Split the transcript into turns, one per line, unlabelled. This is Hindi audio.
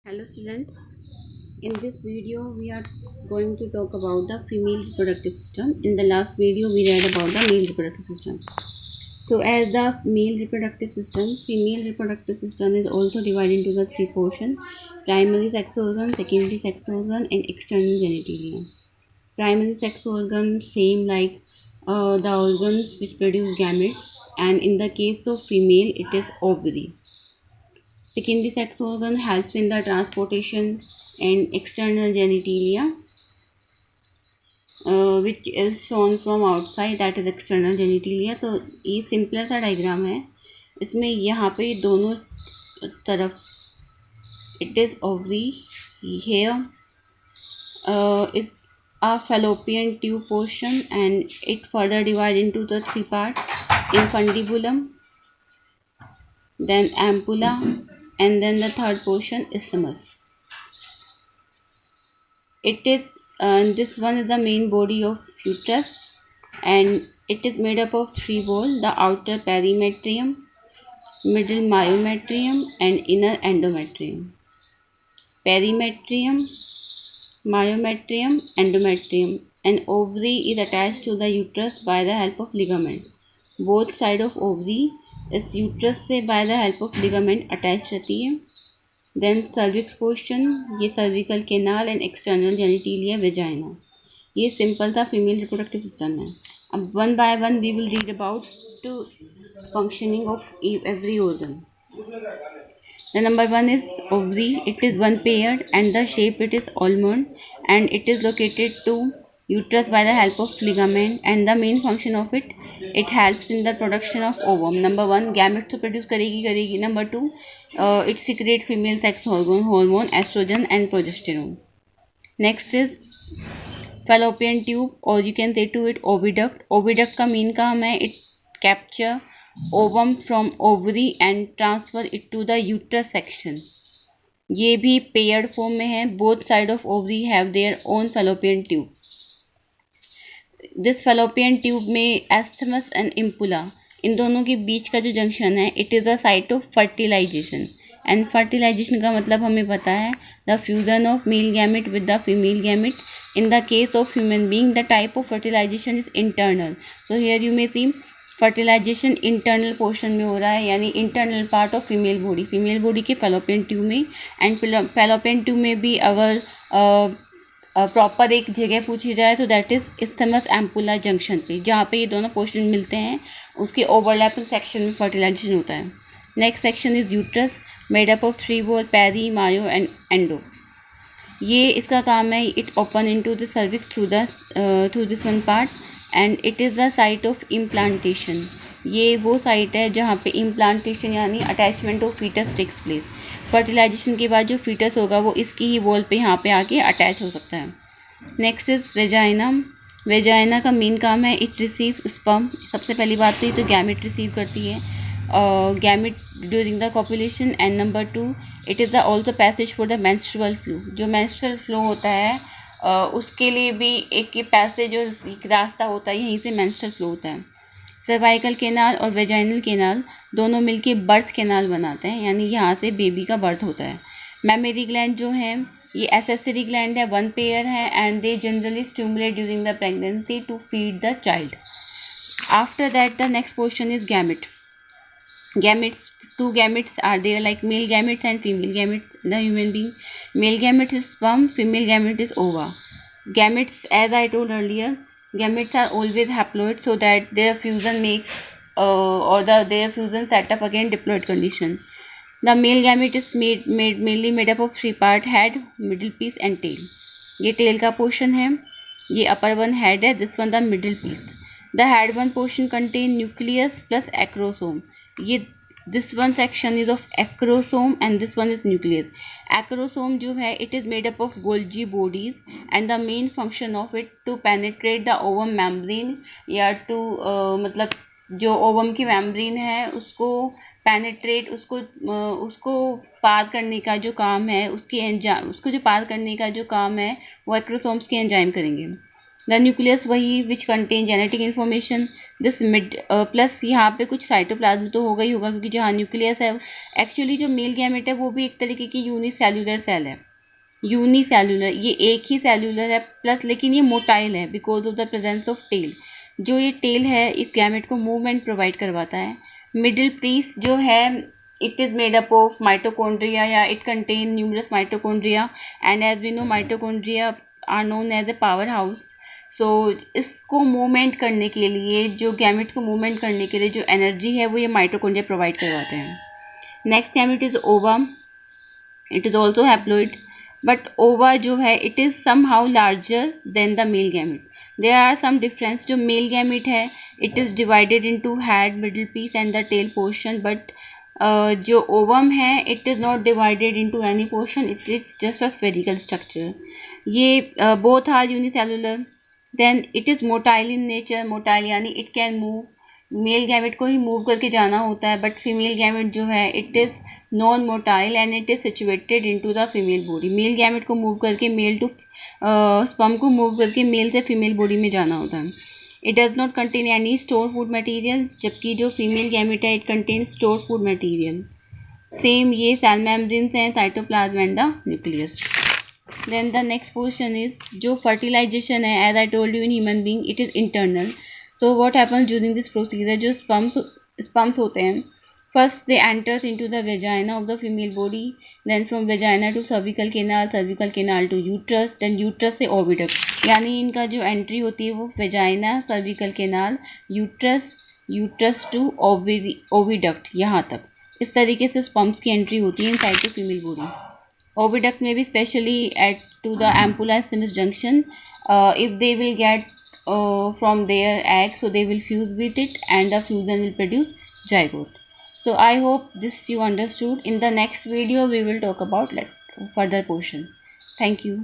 Hello students, in this video we are going to talk about the female reproductive system. In the last video we read about the male reproductive system. So as the male reproductive system, female reproductive system is also divided into the three portions: primary sex organ, secondary sex organ and external genitalia. Primary sex organ same like the organs which produce gametes, and in the case of female it is ovary. Secondary sex organ helps in the transportation and external genitalia, which is shown from outside, that is external genitalia. तो ये सिंपल सा डायग्राम है. इसमें यहाँ पे दोनों तरफ it is ovary. Here it's a fallopian tube portion and it further divided into the three parts: infundibulum, then ampulla, and then the third portion isthmus. It is this one is the main body of uterus, and it is made up of three walls: the outer perimetrium, middle myometrium, and inner endometrium. Perimetrium, myometrium, endometrium. An ovary is attached to the uterus by the help of ligament. Both sides of ovary इस यूट्रस से by the help of ligament attached रहती है. देन सर्विक्स पोर्शन, ये cervical canal and external genitalia vagina. ये सिंपल सा फीमेल रिप्रोडक्टिव सिस्टम है. अब one by one we will read about to functioning of every organ. The number one is ovary. It is one paired and the shape it is almond, and it is located to uterus by the help of ligament, and the main function of it helps in the production of ovum. Number one, gamete तो produce करेगी. Number two, it secrete female sex hormone estrogen and progesterone. Next is fallopian tube, or you can say to it oviduct. Oviduct का main काम है it capture ovum from ovary and transfer it to the uterus section. ये भी paired form में है. Both side of ovary have their own fallopian tube. This fallopian tube में एस्थमस एंड इम्पुला, इन दोनों के बीच का जो जंक्शन है it is a site of fertilisation. And fertilisation का मतलब हमें पता है the fusion of male gamete with the female gamete. In the case of human being the type of fertilisation is internal. So here you may see fertilisation internal portion में हो रहा है, यानी internal part of female body के fallopian ट्यूब में. एंड fallopian ट्यूब में भी अगर प्रॉपर एक जगह पूछी जाए तो that is isthmus ampulla junction पे, जहाँ पे ये दोनों पोर्शन मिलते हैं उसके ओवरलैपिंग सेक्शन में फर्टिलाइजेशन होता है. Next section is uterus, made up of three wall, peri, myo and endo. ये इसका काम है it open into the cervix through this one part, and it is the site of implantation. ये वो साइट है जहाँ पे इम्प्लांटेशन यानी attachment of foetus takes place. Fertilisation के बाद जो फीटस होगा वो इसकी ही वॉल पे यहाँ पे आके अटैच हो सकता है. Next is vagina. वेजाइना का मेन काम है इट रिसीव स्पर्म. सबसे पहली बात तो ये तो गैमेट रिसीव करती है, gamete during the copulation. And number two, it is the also passage for the menstrual flow. जो मेंस्ट्रुअल फ्लो होता है उसके लिए भी एक पैसेज और एक रास्ता होता है, यहीं से मेंस्ट्रुअल फ्लो होता है. सर्वाइकल केनाल और वेजाइनल केनाल दोनों मिलके बर्थ केनाल बनाते हैं, यानी यहाँ से बेबी का बर्थ होता है. मेमरी ग्लैंड जो है ये एसेसरी ग्लैंड है, वन पेयर है, and they generally stimulate during the pregnancy to feed the child. After that the next portion is gamete. Gametes, two gametes are there like male gametes and female gametes in the human being. Male gamete is sperm, female gamete is ova. Gametes, as I told earlier, gametes are always haploid, so that their fusion makes their fusion set up again diploid condition. The male gamete is mainly made up of three part: head, middle piece and tail. ये tail का portion है, ये upper one head है, this one the middle piece. The head one portion contain nucleus plus acrosome. ये this one section is of acrosome and this one is nucleus. Acrosome जो है it is made up of Golgi bodies, and the main function of it to penetrate the ovum membrane, या to मतलब जो ओवम की membrane है उसको पेनेट्रेट, उसको पार करने का जो काम है, उसको जो पार करने का जो काम है वो एक्रोसोम्स के एंजाइम करेंगे. द न्यूक्लियस वही which contain genetic information, this mid plus यहाँ पे कुछ साइटोप्लाज्म तो होगा ही होगा, क्योंकि जहाँ न्यूक्लियस है एक्चुअली जो मेल गैमेट है वो भी एक तरीके की यूनिसेल्युलर सेल है, यूनिसेल्युलर, ये एक ही सेल्युलर है प्लस, लेकिन ये मोटाइल है because of the presence of tail. जो ये टेल है इस गैमेट को मूवमेंट प्रोवाइड करवाता है। मिडिल पीस जो है it is made up of mitochondria या it contain numerous mitochondria, and as we know mitochondria are known as a power house. So इसको मूवमेंट करने के लिए, जो गैमेट को मूवमेंट करने के लिए जो एनर्जी है वो ये माइटोकॉन्ड्रिया प्रोवाइड करवाते हैं। Next gamete is ova, it is also haploid, but ova जो है it is somehow larger than the male gamete. There are some difference. जो मेल गैमेट है it is divided into head, middle piece and the tail portion, but जो ओवम है it is not divided into any portion, it is just a spherical structure. ये both are unicellular. Then it is motile in nature, motile यानी it can move, mail gamete को ही मूव करके जाना होता है, बट फीमेल गैमेट जो है it is non motile and it is situated into the female body. Male gamete को मूव करके मेल टू स्पर्म को मूव करके मेल से फीमेल बॉडी में जाना होता है। It does not contain any store food material, जबकि जो फीमेल गैमेट है it contain store food material. Same ये सेल मेम्ब्रेन्स हैं, cytoplasm and the nucleus. Then the next portion is जो फर्टिलाइजेशन है, as I told you in human being it is internal. So what happens during this procedure, जो स्पर्म्स होते हैं first they enters into the vagina of the female body, then from vagina to cervical canal to uterus, then uterus से oviduct, यानी इनका जो एंट्री होती है वो vagina, cervical canal, uterus to oviduct, यहाँ तक इस तरीके से स्पर्म्स की एंट्री होती है inside to female body. Oviduct में भी specially at to the ampulla isthmus junction, if they will get from their egg, so they will fuse with it and the fusion will produce zygote. So I hope this you understood. In the next video we will talk about further portion. Thank you.